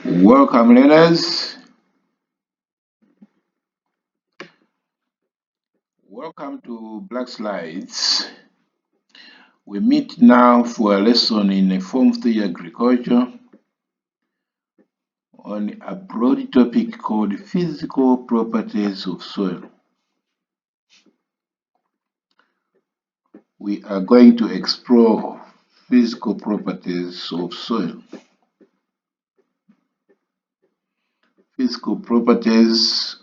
Welcome, learners. Welcome to Black Slides. We meet now for a lesson in Form 3 Agriculture on a broad topic called Physical Properties of Soil. We are going to explore physical properties of soil. Physical properties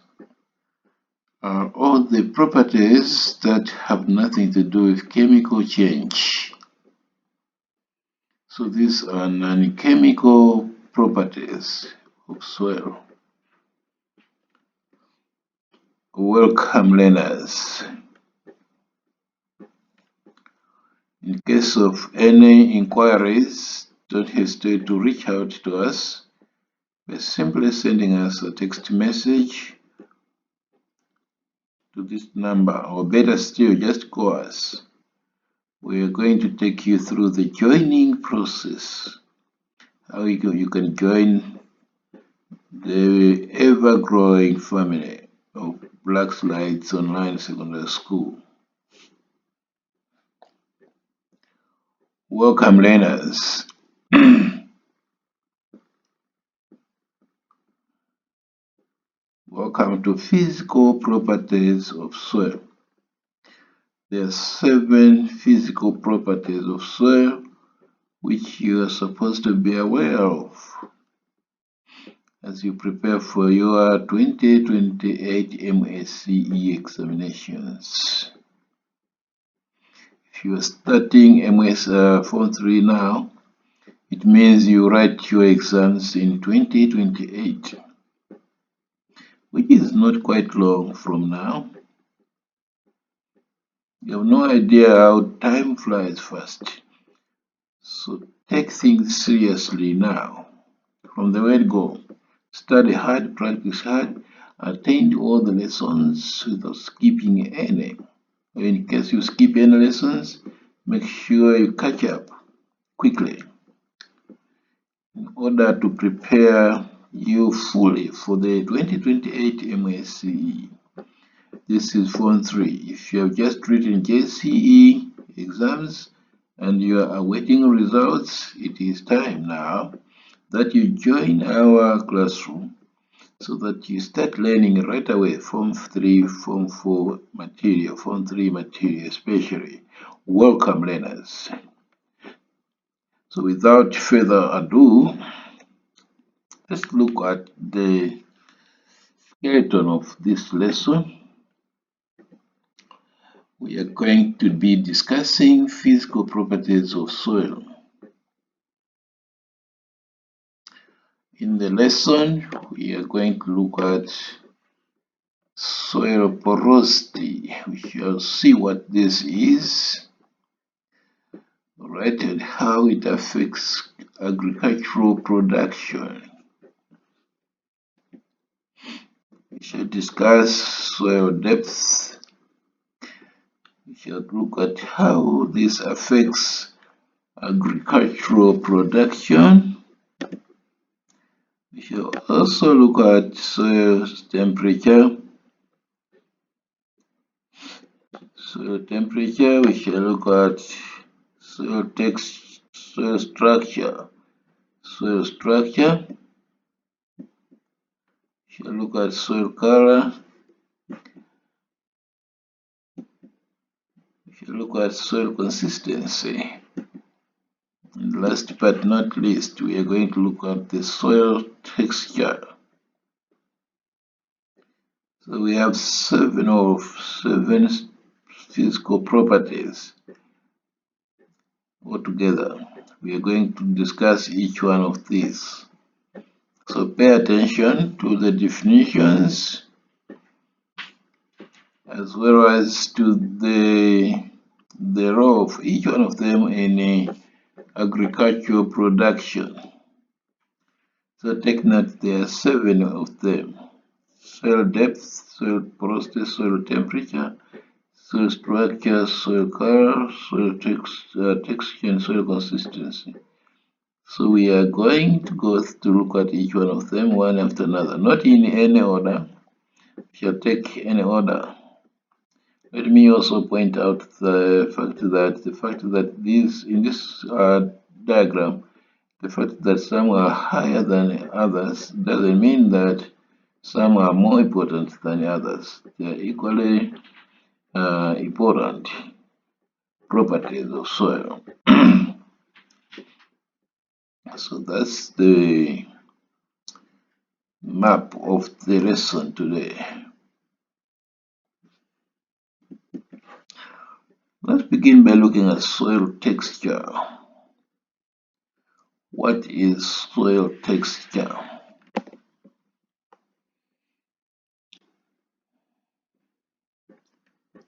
are all the properties that have nothing to do with chemical change. So these are non-chemical properties of soil. Welcome, learners. In case of any inquiries, don't hesitate to reach out to us by simply sending us a text message to this number, or better still, just call us. We are going to take you through the joining process, how you can join the ever-growing family of Black Slides Online Secondary School. Welcome, learners. Welcome to Physical Properties of Soil. There are 7 physical properties of soil which you are supposed to be aware of as you prepare for your 2028 MSCE examinations. If you are starting MS Form 3 now, it means you write your exams in 2028, which is not quite long from now. You have no idea how time flies fast. So take things seriously now. From the word go, study hard, practice hard, attend all the lessons without skipping any. In case you skip any lessons, make sure you catch up quickly in order to prepare you fully for the 2028 MSCE. This is Form 3. If you have just written JCE exams and you are awaiting results, it is time now that you join our classroom so that you start learning right away Form 3, Form 4 material, Form 3 material especially. Welcome, learners. So without further ado, let's look at the skeleton of this lesson. We are going to be discussing physical properties of soil. In the lesson, we are going to look at soil porosity. We shall see what this is, right, and how it affects agricultural production. We shall discuss soil depth. We shall look at how this affects agricultural production. We shall also look at soil temperature. We shall look at soil structure. We shall look at soil color. We shall look at soil consistency. And last but not least, we are going to look at the soil texture. So we have 7 physical properties altogether. We are going to discuss each one of these. So pay attention to the definitions as well as to the role of each one of them in agricultural production. So take note, there are 7 of them: soil depth, soil porosity, soil temperature, soil structure, soil color, soil texture, and soil consistency. So we are going to go to look at each one of them one after another, not in any order. We shall take any order. Let me also point out the fact that these in this diagram, the fact that some are higher than others doesn't mean that some are more important than others. They are equally important properties of soil. So that's the map of the lesson today. Let's begin by looking at soil texture. What is soil texture?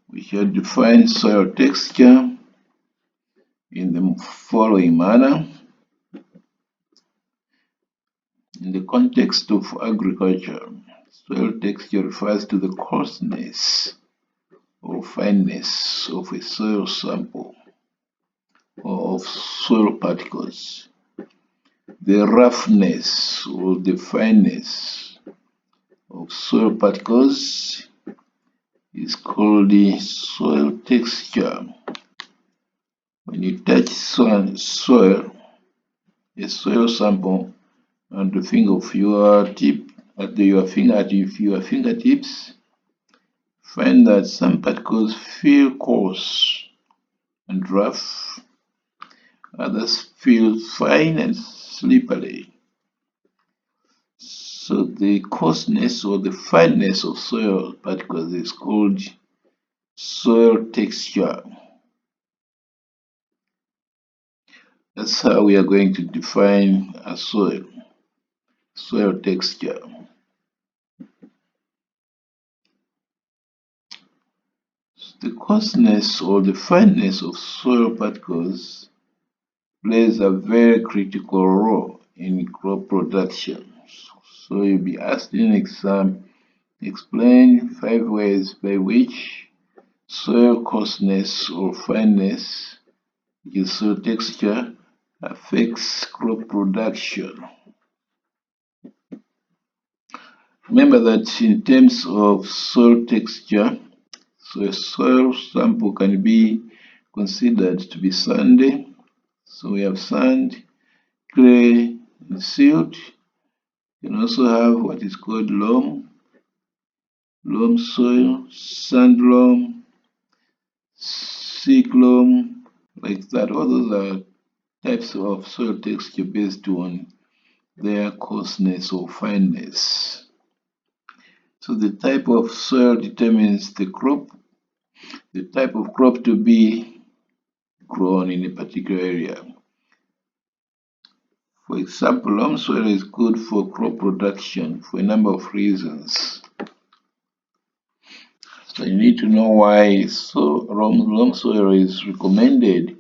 We shall define soil texture in the following manner. In the context of agriculture, soil texture refers to the coarseness or fineness of a soil sample or of soil particles. The roughness or the fineness of soil particles is called the soil texture. When you touch soil, a soil sample, and the finger of your tip at your fingertips, find that some particles feel coarse and rough, others feel fine and slippery. So the coarseness or the fineness of soil particles is called soil texture. That's how we are going to define a soil texture. The coarseness or the fineness of soil particles plays a very critical role in crop production. So you'll be asked in exam, explain 5 ways by which soil coarseness or fineness, which is soil texture, affects crop production. Remember that in terms of soil texture, so a soil sample can be considered to be sandy. So we have sand, clay, and silt. You can also have what is called loam soil, sand loam, sick loam, like that. All those are types of soil texture based on their coarseness or fineness. So the type of soil determines the type of crop to be grown in a particular area. For example, loam soil is good for crop production for a number of reasons. So you need to know why loam soil is recommended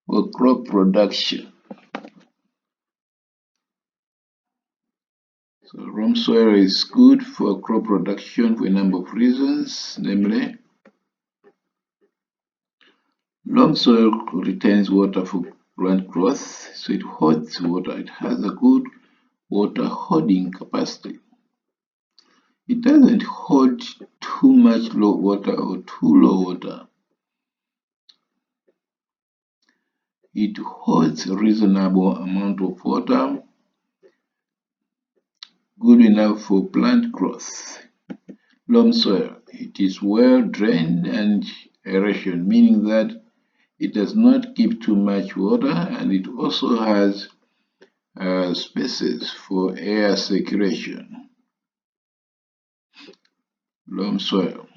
for crop production. So loam soil is good for crop production for a number of reasons, namely, loam soil retains water for plant growth, so it holds water. It has a good water holding capacity. It doesn't hold too much low water or too low water. It holds a reasonable amount of water, good enough for plant growth. Loam soil, it is well drained and aeration, meaning that it does not keep too much water, and it also has spaces for air circulation. Loam soil.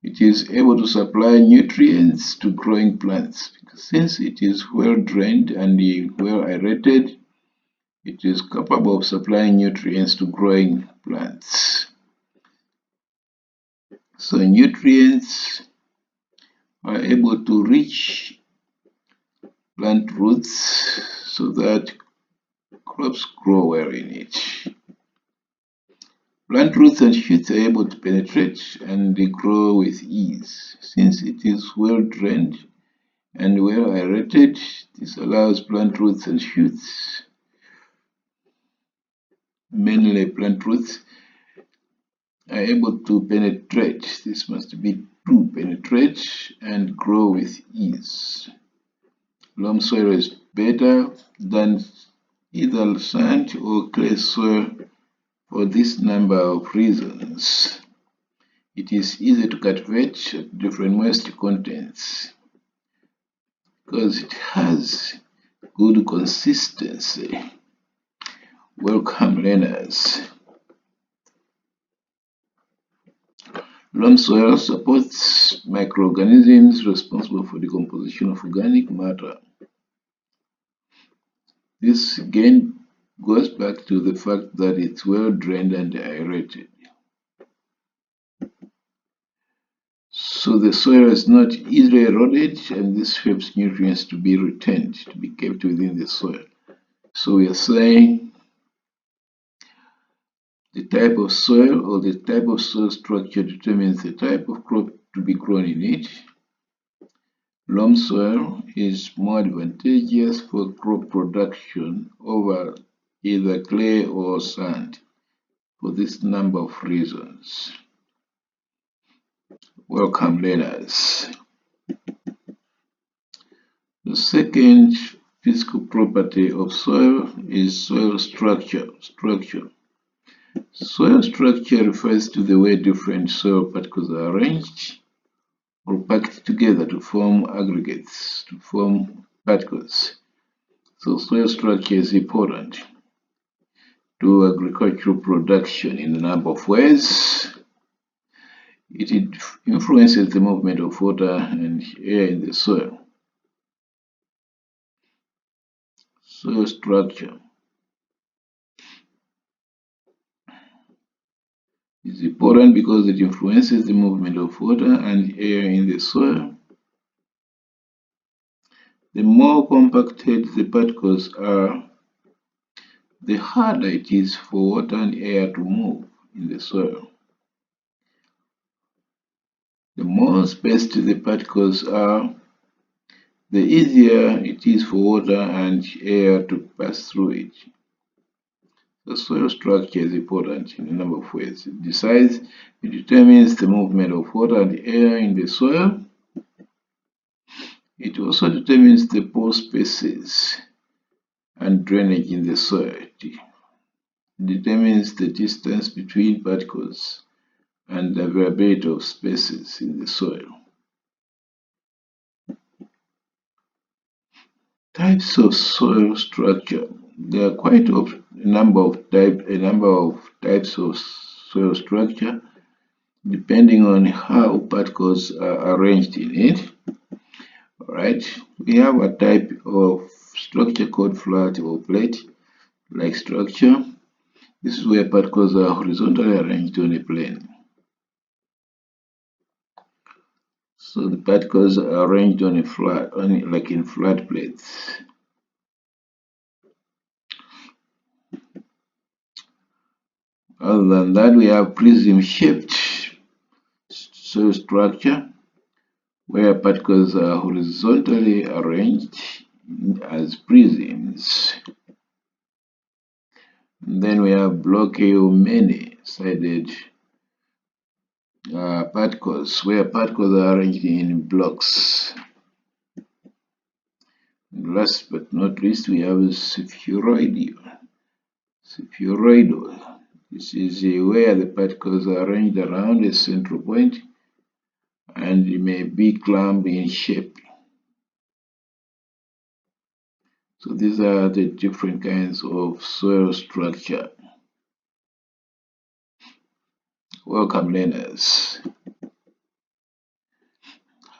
It is able to supply nutrients to growing plants because since it is well drained and well aerated, it is capable of supplying nutrients to growing plants. So nutrients are able to reach plant roots so that crops grow well in it. Plant roots and shoots are able to penetrate and they grow with ease. Since it is well drained, and well aerated. This allows plant roots and shoots, mainly plant roots, are able to penetrate. This must be to penetrate and grow with ease. Loam soil is better than either sand or clay soil for this number of reasons. It is easy to cultivate at different moisture contents because it has good consistency. Welcome learners. Loam soil supports microorganisms responsible for decomposition of organic matter. This again goes back to the fact that it's well drained and aerated. So the soil is not easily eroded, and this helps nutrients to be retained, to be kept within the soil. So we are saying the type of soil or the type of soil structure determines the type of crop to be grown in it. Loam soil is more advantageous for crop production over either clay or sand for this number of reasons. Welcome learners. The second physical property of soil is soil structure. Soil structure refers to the way different soil particles are arranged or packed together to form aggregates, to form particles. So soil structure is important to agricultural production in a number of ways. It influences the movement of water and air in the soil. Soil structure is important because it influences the movement of water and air in the soil. The more compacted the particles are, the harder it is for water and air to move in the soil. The more spaced the particles are, the easier it is for water and air to pass through it. The soil structure is important in a number of ways. It determines the movement of water and air in the soil. It also determines the pore spaces and drainage in the soil. It determines the distance between particles and the availability of spaces in the soil. Types of soil structure. There are quite a number of types of soil structure depending on how particles are arranged in it. Alright, we have a type of structure called flat or plate-like structure. This is where particles are horizontally arranged on a plane. So the particles are arranged on a like in flat plates. Other than that, we have prism-shaped soil structure, where particles are horizontally arranged as prisms. And then we have blocky or many-sided particles, where particles are arranged in blocks. And last but not least, we have spheroidal. This is where the particles are arranged around a central point and may be clump in shape. So these are the different kinds of soil structure. Welcome learners.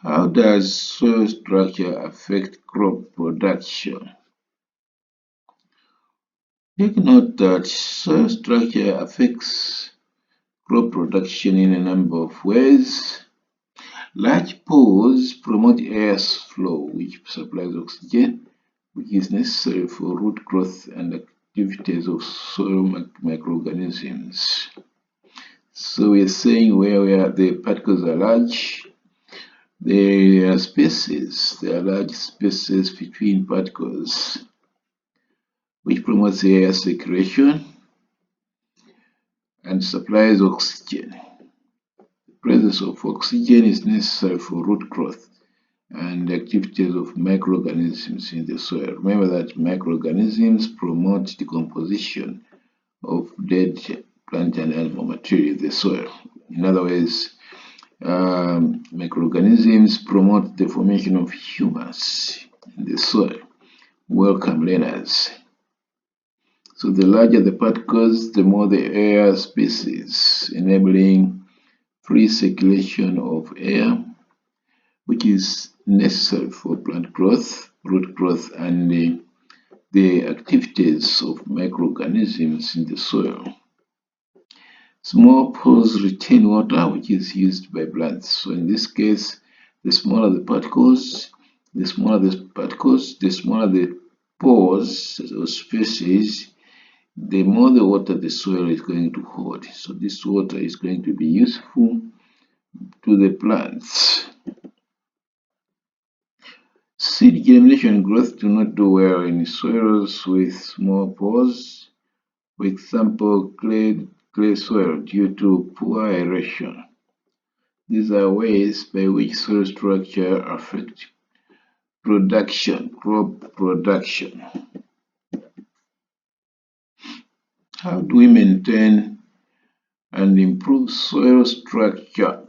How does soil structure affect crop production? Take note that soil structure affects crop production in a number of ways. Large pores promote airflow, which supplies oxygen, which is necessary for root growth and activities of soil microorganisms. So we are saying where the particles are large, There are spaces, there are large spaces between particles, which promotes air circulation and supplies oxygen. The presence of oxygen is necessary for root growth and the activities of microorganisms in the soil. Remember that microorganisms promote decomposition of dead plant and animal material in the soil. In other words, microorganisms promote the formation of humus in the soil. Welcome, learners. So the larger the particles, the more the air spaces, enabling free circulation of air, which is necessary for plant growth, root growth, and the activities of microorganisms in the soil. Small pores retain water, which is used by plants. So in this case, the smaller the particles, the smaller the pores or spaces, the more the water the soil is going to hold. So this water is going to be useful to the plants. Seed germination and growth do not do well in soils with small pores, for example, clay soil due to poor aeration. These are ways by which soil structure affect crop production. How do we maintain and improve soil structure?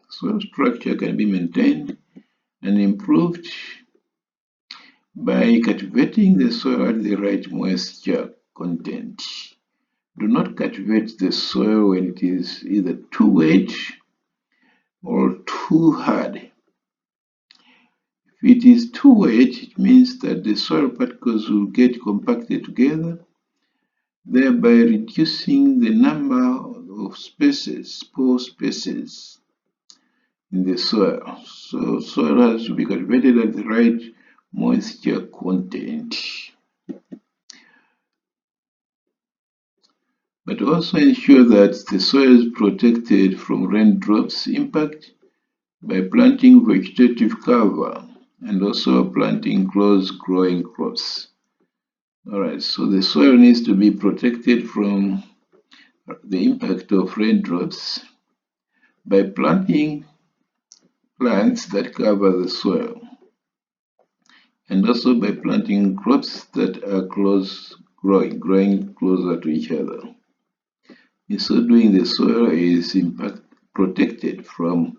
Soil structure can be maintained and improved by cultivating the soil at the right moisture content. Do not cultivate the soil when it is either too wet or too hard. If it is too wet, it means that the soil particles will get compacted together, thereby reducing the number of spaces, pore spaces in the soil. So soil has to be cultivated at the right moisture content. But also ensure that the soil is protected from raindrops impact by planting vegetative cover and also planting close growing crops. Alright, so the soil needs to be protected from the impact of raindrops by planting plants that cover the soil and also by planting crops that are growing closer to each other. In so doing, the soil is protected from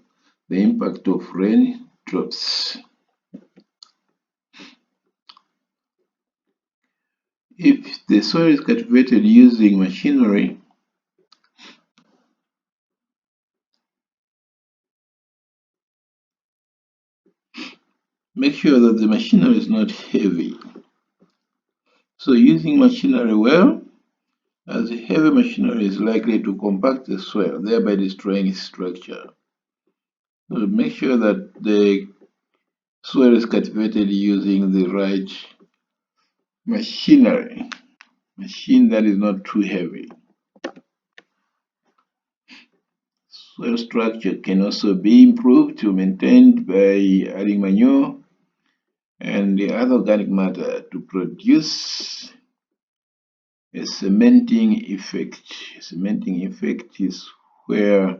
the impact of raindrops. If the soil is cultivated using machinery, make sure that the machinery is not heavy. So using machinery well, as heavy machinery is likely to compact the soil, thereby destroying its structure. So make sure that the soil is cultivated using the right machinery, machine that is not too heavy. Soil structure can also be improved or maintained by adding manure and the other organic matter to produce a cementing effect. A cementing effect is where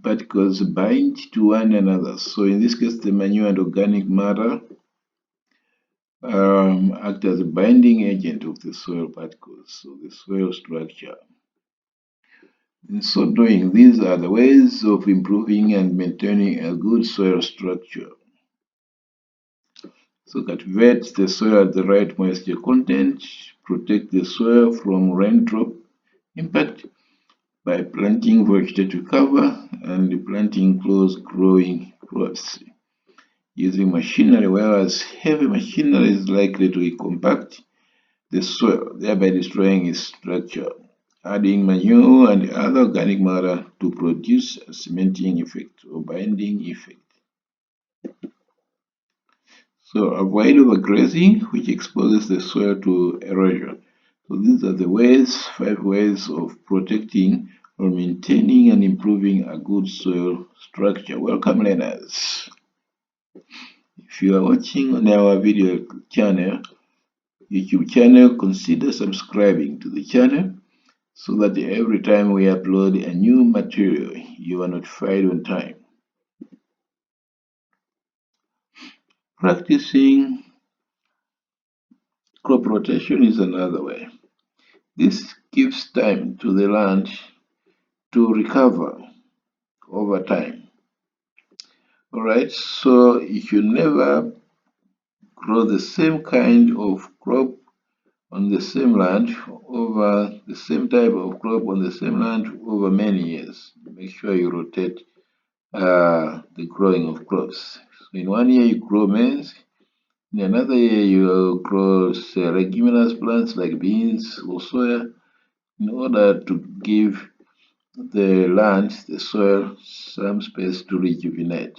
particles bind to one another. So in this case, the manure and organic matter act as a binding agent of the soil particles, so the soil structure. In so doing, these are the ways of improving and maintaining a good soil structure. So cultivate the soil at the right moisture content, protect the soil from raindrop impact by planting vegetative cover and planting close growing crops. Using machinery, whereas heavy machinery is likely to compact the soil, thereby destroying its structure. Adding manure and other organic matter to produce a cementing effect or binding effect. So avoid overgrazing, which exposes the soil to erosion. So these are the 5 ways of protecting for maintaining and improving a good soil structure. Welcome, learners. If you are watching on our video channel, YouTube channel, consider subscribing to the channel so that every time we upload a new material, you are notified on time. Practicing crop rotation is another way. This gives time to the land to recover over time. Alright, so if you never grow the same kind of crop on the same land over the same type of crop on the same land over many years, make sure you rotate the growing of crops. So in one year you grow maize, in another year you grow leguminous plants like beans or soya, in order to give the land, the soil, some space to rejuvenate.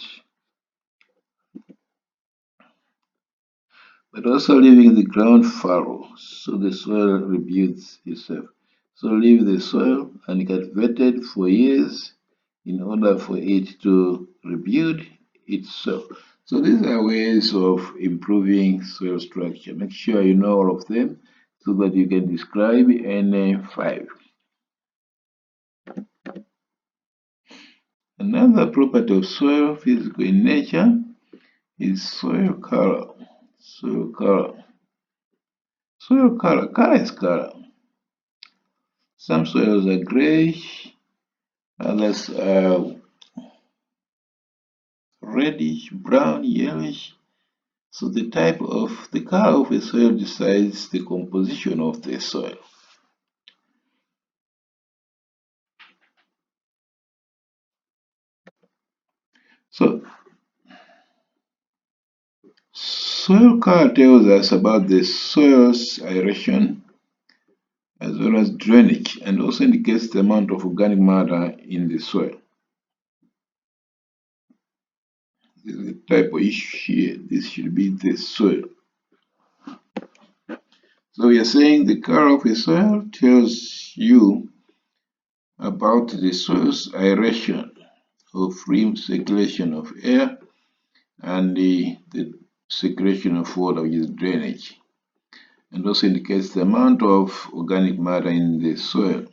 But also leaving the ground fallow so the soil rebuilds itself. So leave the soil uncultivated for years in order for it to rebuild itself. So these are ways of improving soil structure. Make sure you know all of them so that you can describe any 5. Another property of soil, physical in nature, is soil color. Soil color. Soil color. Color is color. Some soils are grayish, others are reddish, brown, yellowish. So the type of the color of a soil decides the composition of the soil. So soil color tells us about the soil's aeration as well as drainage, and also indicates the amount of organic matter in the soil. This is the type of issue here. This should be the soil. So we are saying the color of a soil tells you about the soil's aeration of free circulation of air and the circulation of water, which is drainage, and also indicates the amount of organic matter in the soil.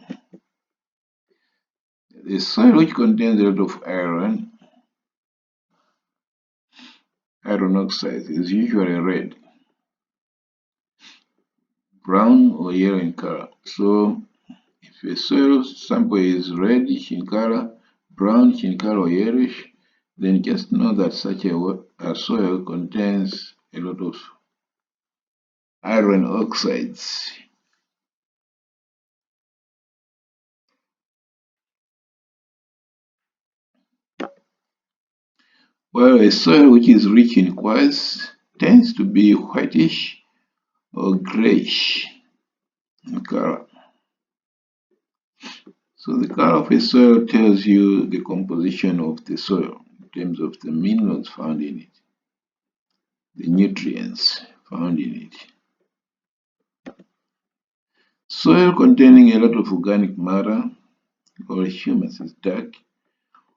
The soil which contains a lot of iron oxide is usually red, brown, or yellow in color. So if a soil sample is reddish in color, brownish in color, or yellowish, then just know that such a soil contains a lot of iron oxides. While a soil which is rich in quartz tends to be whitish or grayish in color. So the color of a soil tells you the composition of the soil in terms of the minerals found in it, the nutrients found in it. Soil containing a lot of organic matter or humus is dark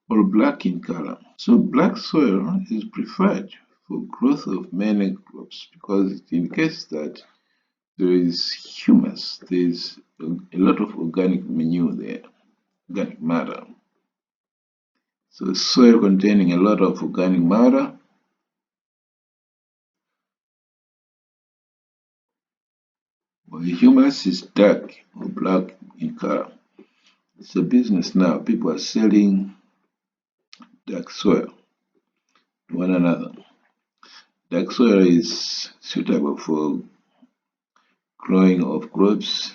or black in color. So black soil is preferred for growth of many crops because it indicates that there is humus, there is a lot of organic manure there, organic matter. So soil containing a lot of organic matter or humus is dark or black in color. It's a business now. People are selling dark soil to one another. Dark soil is suitable for growing of crops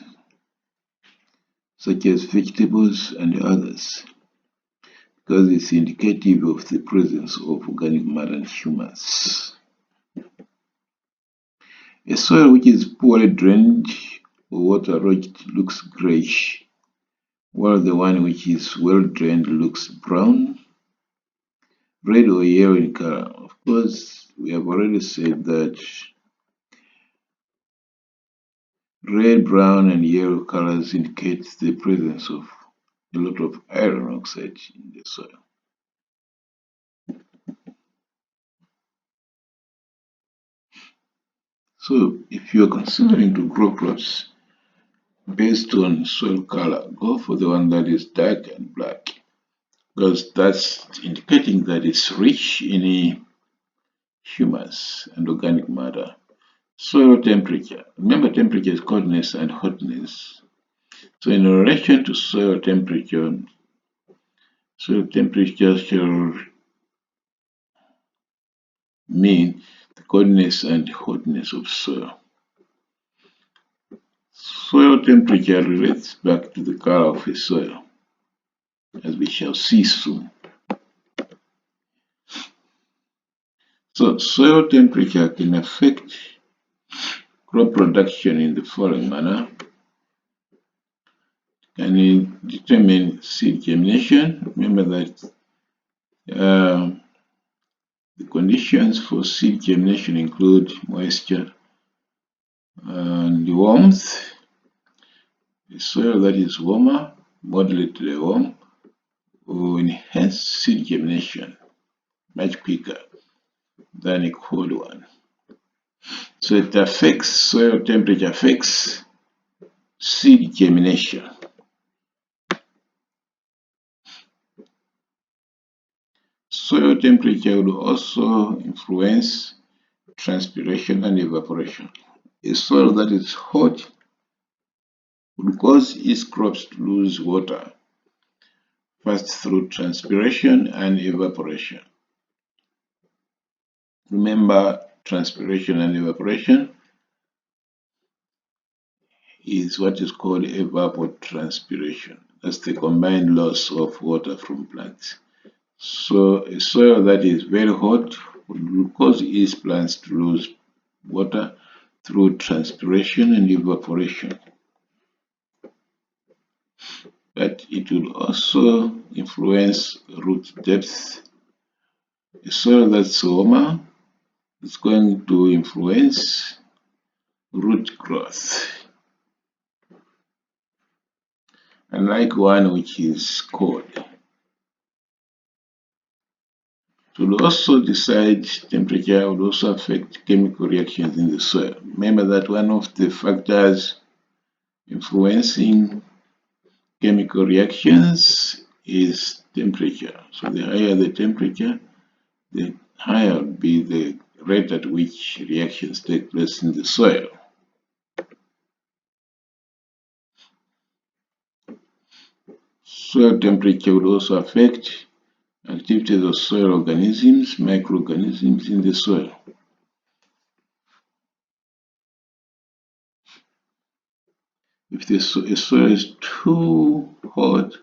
such as vegetables and others because it's indicative of the presence of organic matter and humus. A soil which is poorly drained or water-logged looks grayish, while the one which is well drained looks brown, red, or yellow in color. Of course, we have already said that red, brown, and yellow colors indicate the presence of a lot of iron oxide in the soil. So if you are considering to grow crops based on soil color, go for the one that is dark and black, because that's indicating that it's rich in humus and organic matter. Soil temperature. Remember, temperature is coldness and hotness. So in relation to soil temperature shall mean the coldness and hotness of soil. Soil temperature relates back to the color of a soil, as we shall see soon. So soil temperature can affect crop production in the following manner. Can it determine seed germination? Remember that the conditions for seed germination include moisture and warmth. A soil that is warmer, moderately warm, will enhance seed germination much quicker than a cold one. So it affects, soil temperature affects seed germination. Soil temperature will also influence transpiration and evaporation. A soil that is hot will cause its crops to lose water first through transpiration and evaporation. Remember, transpiration and evaporation is what is called evapotranspiration. That's the combined loss of water from plants. So a soil that is very hot will cause its plants to lose water through transpiration and evaporation. But it will also influence root depth. A soil that's warmer is going to influence root growth, unlike one which is cold. It will also decide temperature, will also affect chemical reactions in the soil. Remember that one of the factors influencing chemical reactions is temperature. So the higher the temperature, the higher will be the rate at which reactions take place in the soil. Soil temperature will also affect activities of soil organisms, microorganisms in the soil. If the soil is too hot,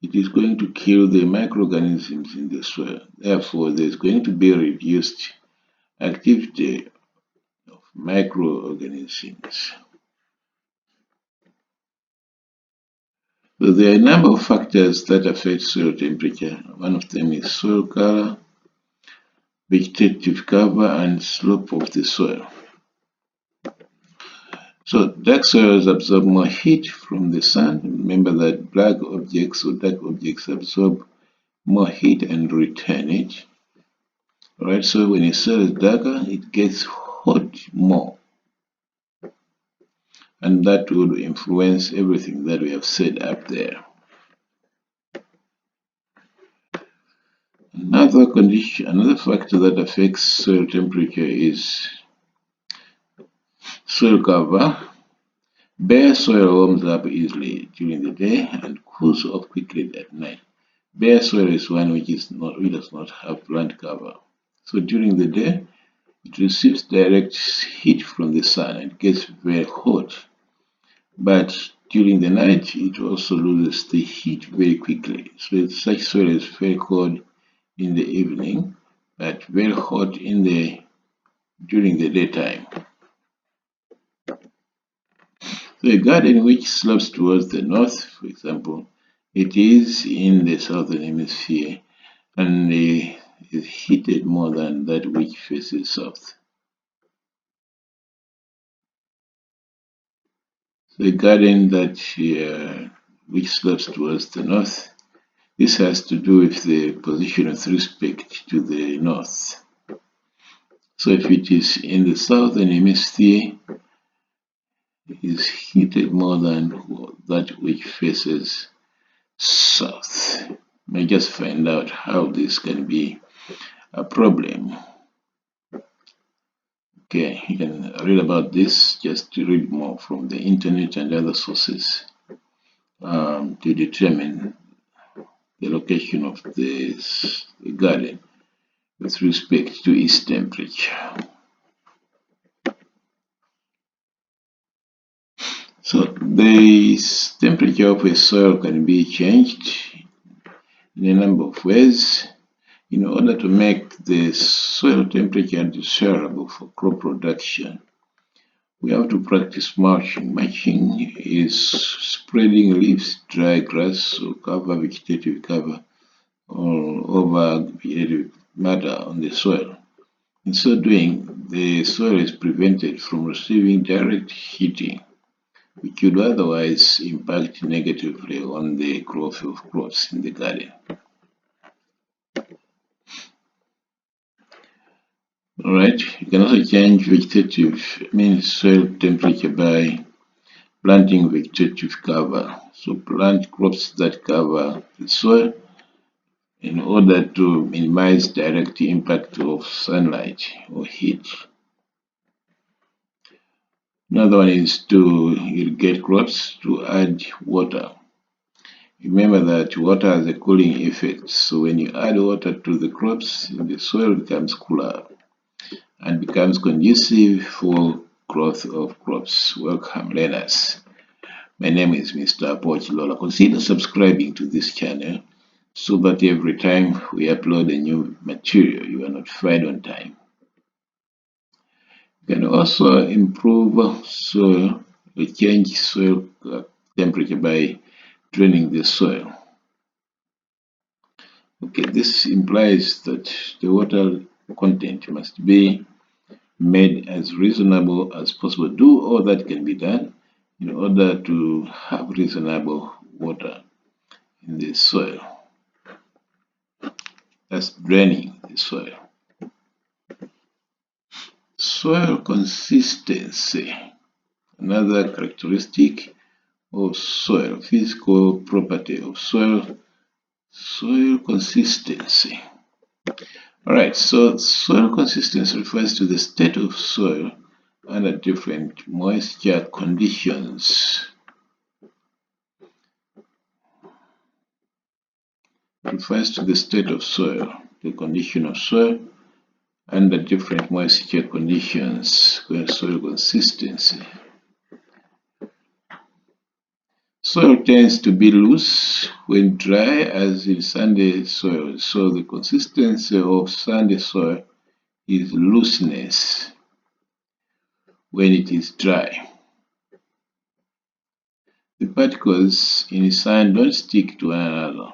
it is going to kill the microorganisms in the soil. Therefore, there is going to be reduced activity of microorganisms. So there are a number of factors that affect soil temperature. One of them is soil color, vegetative cover, and slope of the soil. So dark soils absorb more heat from the sun. Remember that black objects or dark objects absorb more heat and return it. Alright, so when a soil is darker, it gets hot more. And that will influence everything that we have said up there. Another factor that affects soil temperature is soil cover. Bare soil warms up easily during the day and cools off quickly at night. Bare soil is one which does not have plant cover. So during the day, it receives direct heat from the sun and gets very hot. But during the night, it also loses the heat very quickly. So such soil is very cold in the evening, but very hot during the daytime. So a garden which slopes towards the north, for example, it is in the southern hemisphere and is heated more than that which faces south. So a garden that which slopes towards the north. This has to do with the position with respect to the north. So if it is in the southern hemisphere, it is heated more than that which faces south. May just find out how this can be a problem. Okay, you can read about this, just to read more from the internet and other sources to determine the location of the garden with respect to its temperature. So the temperature of a soil can be changed in a number of ways. In order to make the soil temperature desirable for crop production, we have to practice mulching. Mulching is spreading leaves, dry grass, or cover, vegetative cover, or over vegetative matter on the soil. In so doing, the soil is prevented from receiving direct heating, which would otherwise impact negatively on the growth of crops in the garden. Alright, you can also change soil temperature by planting vegetative cover. So plant crops that cover the soil in order to minimize direct impact of sunlight or heat. Another one is to irrigate crops to add water. Remember that water has a cooling effect, so when you add water to the crops, the soil becomes cooler and becomes conducive for growth of crops. Welcome, learners. My name is Mr. Apochilola. Consider subscribing to this channel so that every time we upload a new material, you are notified on time. You can also improve soil, change soil temperature by draining the soil. Okay, this implies that the water content must be made as reasonable as possible. Do all that can be done in order to have reasonable water in the soil. That's draining the soil. Soil consistency. Another characteristic of soil, physical property of soil consistency. Alright, so soil consistency refers to the state of soil under different moisture conditions. It refers to the state of soil, the condition of soil under different moisture conditions, soil consistency. Soil tends to be loose when dry, as in sandy soil. So the consistency of sandy soil is looseness when it is dry. The particles in sand don't stick to one another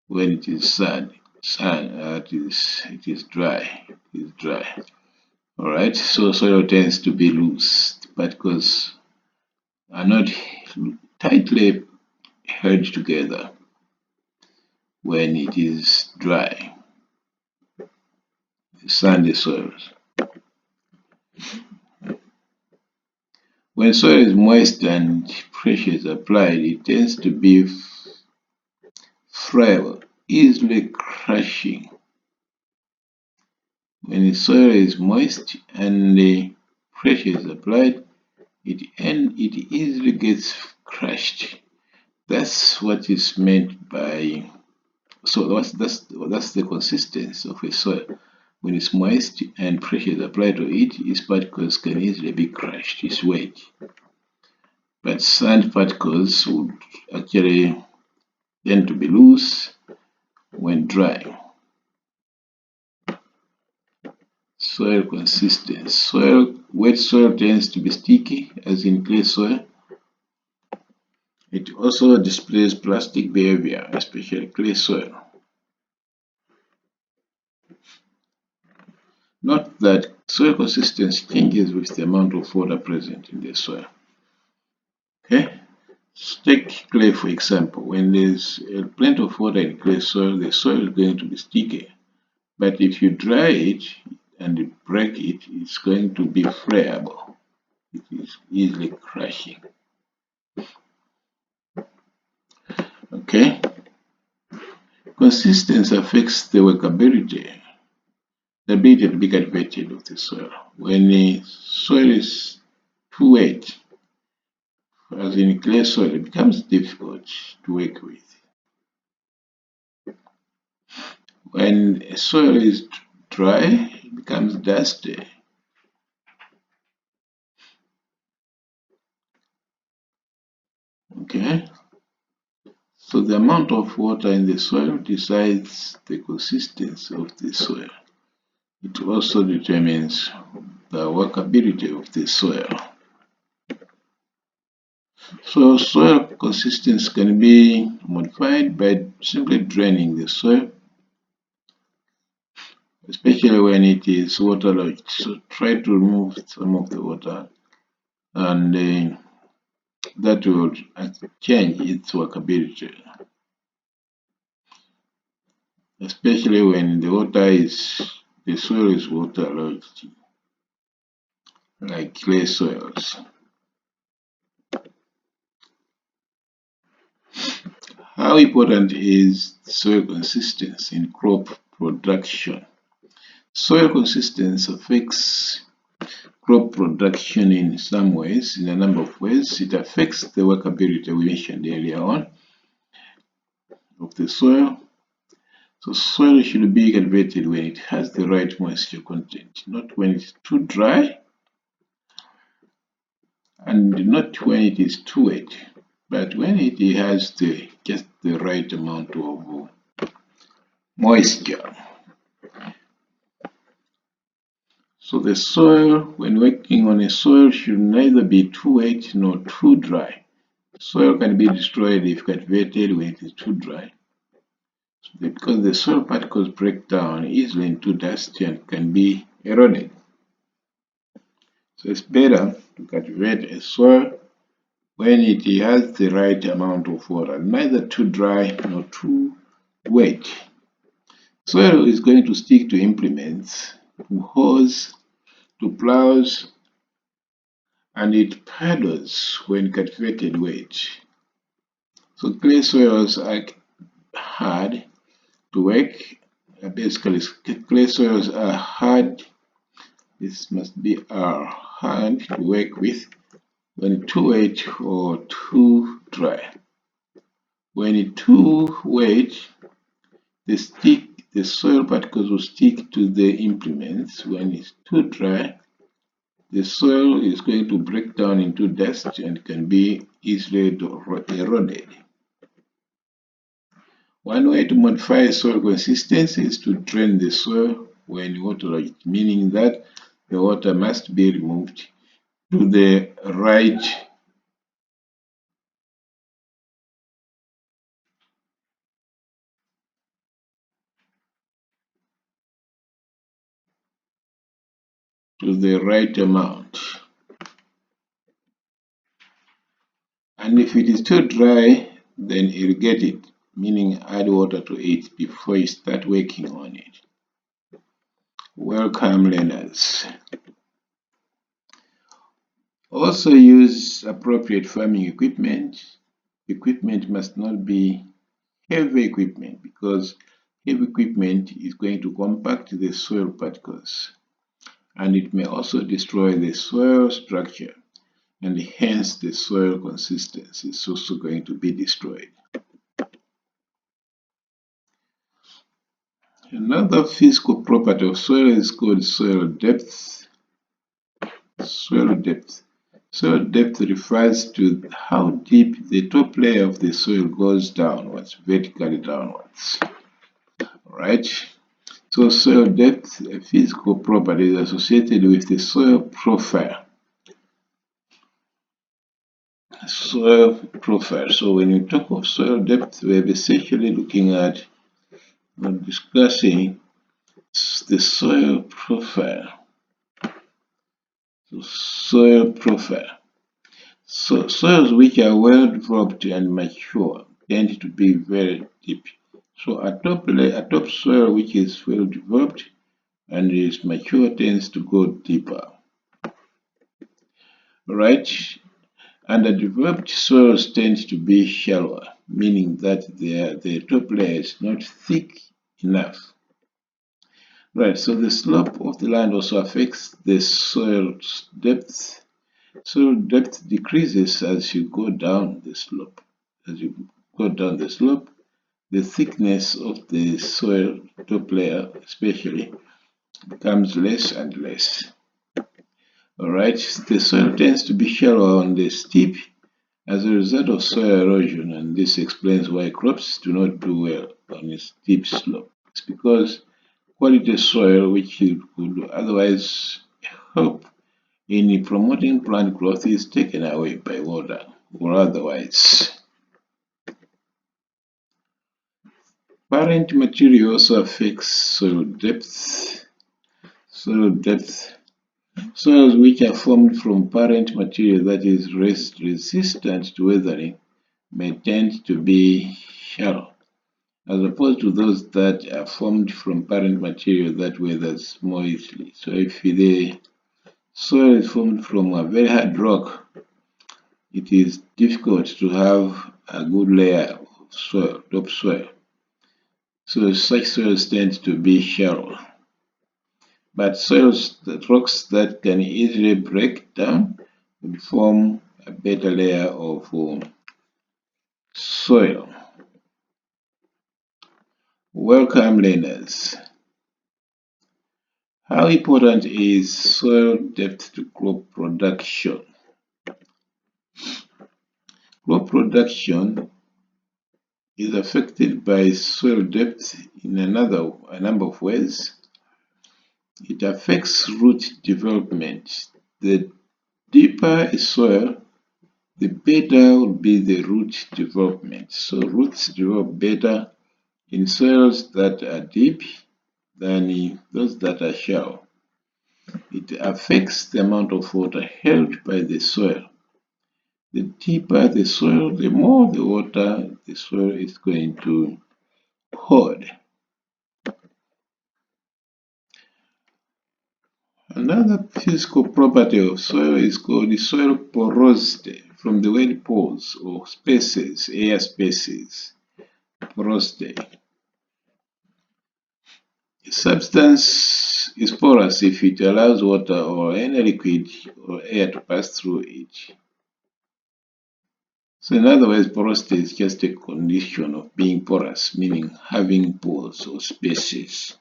when it is it is dry. Alright, so soil tends to be loose. The particles are not tightly held together when it is dry. Sandy soils. When soil is moist and pressure is applied, it tends to be friable, easily crushing. When the soil is moist and the pressure is applied, it easily gets crushed. That's what is meant by, so that's the consistency of a soil. When it's moist and pressure is applied to it, its particles can easily be crushed. It's wet. But sand particles would actually tend to be loose when dry. Soil consistency. Wet soil tends to be sticky, as in clay soil. It also displays plastic behavior, especially clay soil. Note that soil consistency changes with the amount of water present in the soil. Okay, Take clay for example. When there's plenty of water in clay soil, the soil is going to be sticky. But if you dry it and break it, it's going to be friable. It is easily crushing. Okay. Consistency affects the workability, the ability to be cultivated of the soil. When the soil is too wet, as in clay soil, it becomes difficult to work with. When soil is dry, it becomes dusty. Okay, so the amount of water in the soil decides the consistency of the soil. It also determines the workability of the soil. So soil consistency can be modified by simply draining the soil, especially when it is waterlogged. So try to remove some of the water, and that will change its workability, especially when the soil is waterlogged, like clay soils. How important is soil consistency in crop production? Soil consistency affects crop production in some ways, in a number of ways. It affects the workability we mentioned earlier on of the soil. So soil should be cultivated when it has the right moisture content, not when it's too dry and not when it is too wet, but when it has just the right amount of moisture. So the soil, when working on a soil, should neither be too wet nor too dry. Soil can be destroyed if cultivated when it is too dry, because the soil particles break down easily into dust and can be eroded. So it's better to cultivate a soil when it has the right amount of water, neither too dry nor too wet. Soil is going to stick to implements, to hoes, to plows, and it paddles when cultivated wet. So clay soils are hard to work. Basically, clay soils are hard. This must be hard to work with when too wet or too dry. When it's too wet, the soil particles will stick to the implements. When it's too dry, the soil is going to break down into dust and can be easily eroded. One way to modify soil consistency is to drain the soil when waterlogged, meaning that the water must be removed to the right amount. And if it is too dry, then irrigate it, meaning add water to it before you start working on it. Welcome, learners. Also use appropriate farming equipment. Equipment must not be heavy equipment, because heavy equipment is going to compact the soil particles, and it may also destroy the soil structure, and hence the soil consistency is also going to be destroyed. Another physical property of soil is called soil depth. Soil depth. Soil depth refers to how deep the top layer of the soil goes downwards, vertically downwards. Right? So soil depth, a physical property, is associated with the soil profile. Soil profile. So when you talk of soil depth, we're essentially looking at or discussing the soil profile. So soil profile. So soils which are well developed and mature tend to be very deep. So a top soil which is well developed and is mature tends to go deeper, right? Underdeveloped soils tend to be shallower, meaning that the top layer is not thick enough. Right, so the slope of the land also affects the soil's depth. Soil depth decreases as you go down the slope. As you go down the slope, the thickness of the soil top layer especially becomes less and less. Alright, the soil tends to be shallow on the steep as a result of soil erosion, and this explains why crops do not do well on a steep slope. It's because quality soil, which could otherwise help in promoting plant growth, is taken away by water or otherwise. Parent material also affects soil depth. Soil depth. Soils which are formed from parent material that is resistant to weathering may tend to be shallow, as opposed to those that are formed from parent material that weathers more easily. So if the soil is formed from a very hard rock, it is difficult to have a good layer of soil, topsoil. So such soils tend to be shallow. But rocks that can easily break down will form a better layer of soil. Welcome learners. How important is soil depth to crop production? Crop production is affected by soil depth in a number of ways. It affects root development. The deeper a soil, the better will be the root development. So roots develop better in soils that are deep than those that are shallow. It affects the amount of water held by the soil. The deeper the soil, the more the water the soil is going to hold. Another physical property of soil is called the soil porosity, from the word pores or spaces, air spaces. Porosity. A substance is porous if it allows water or any liquid or air to pass through it. So in other words, porosity is just a condition of being porous, meaning having pores or spaces.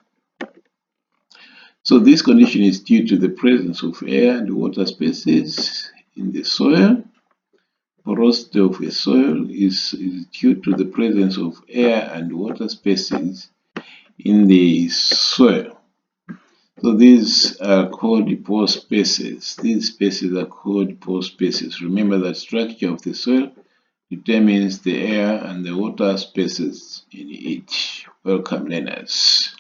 So this condition is due to the presence of air and water spaces in the soil. Porosity of a soil is due to the presence of air and water spaces in the soil. So these are called pore spaces. These spaces are called pore spaces. Remember that structure of the soil determines the air and the water spaces in it. Welcome learners.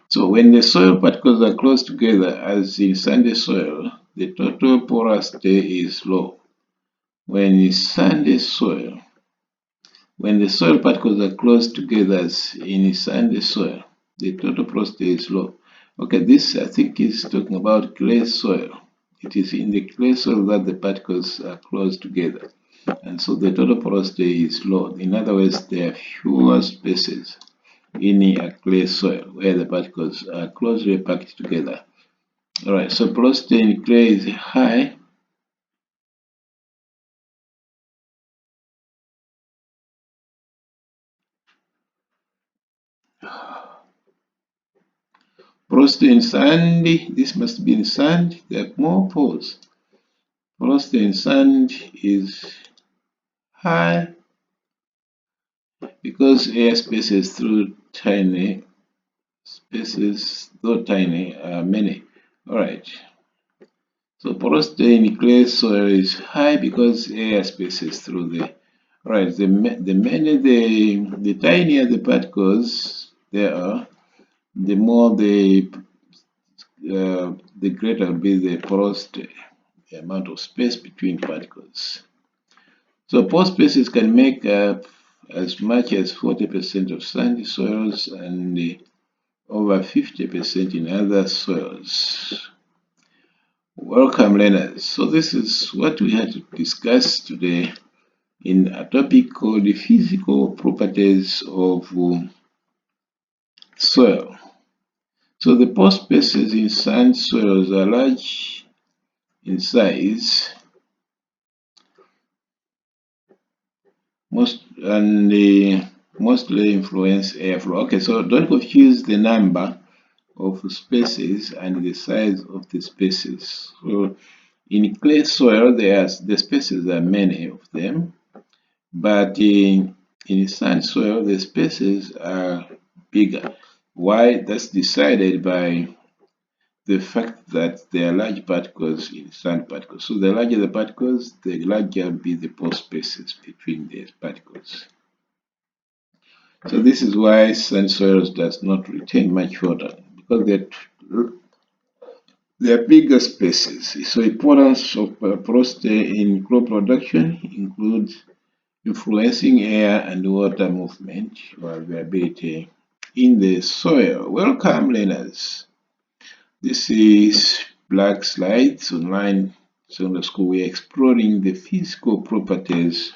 So when the soil particles are close together, as in sandy soil, the total porosity is low. When the soil particles are close together, as in sandy soil, the total porosity is low. Okay, this I think is talking about clay soil. It is in the clay soil that the particles are close together, and so the total porosity is low. In other words, there are fewer spaces in a clay soil where the particles are closely packed together. Alright, so porosity in clay is high. Porosity in sandy, this must be in sand, there are more pores. Porosity in sand is high because air spaces through tiny spaces, though tiny, are many. Alright. So porosity in clay soil is high because air spaces through the right. The tinier the particles there are, the more the greater will be the porosity. the amount of space between particles. So pore spaces can make up as much as 40% of sandy soils and over 50% in other soils. Welcome, learners. So this is what we had to discuss today in a topic called the physical properties of soil. So the pore spaces in sand soils are large in size, mostly influence airflow. Okay, so don't confuse the number of spaces and the size of the spaces. So in clay soil, the spaces are many of them, but in sand soil, the spaces are bigger. Why? That's decided by the fact that there are large particles in sand particles. So the larger the particles, the larger will be the pore spaces between the particles. So this is why sand soils does not retain much water, because they're bigger spaces. So importance of porosity in crop production includes influencing air and water movement or variability in the soil. Welcome, learners. This is Black Slides Online Sunday School. We're exploring the physical properties